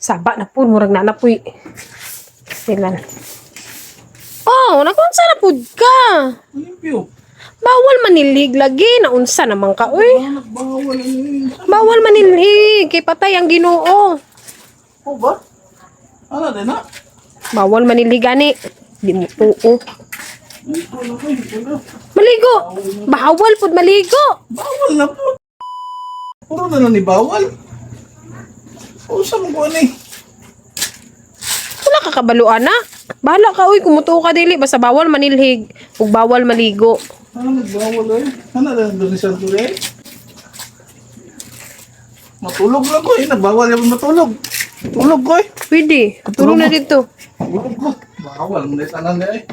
Saba na po, murag na po. Silan. Oh, nakunsa na pud ka. Limpyo. Bawal manilig lagi, naunsa naman ka, uy. Bawal ang Bawal manilig, kay patay ang Ginoo. Oh ba? Ano din na? Bawal manilig gani. Di mo tuo. Ito na ko, ito na. Maligo. Bawal pud maligo. Bawal na po. Puro na lang ni bawal. O sa mga ano eh. Wala ka kabaluan na. Bahala ka, uy, kumutuo ka dili basta bawal manilhig ug bawal maligo. Ano nagbawal eh? Ano na doon ni Santo eh? Matulog lang ko eh. Nagbawal yung matulog. Tulog ko eh. Pwede. Tulong na dito. Tulog ko. Bawal. Muna tanan na eh.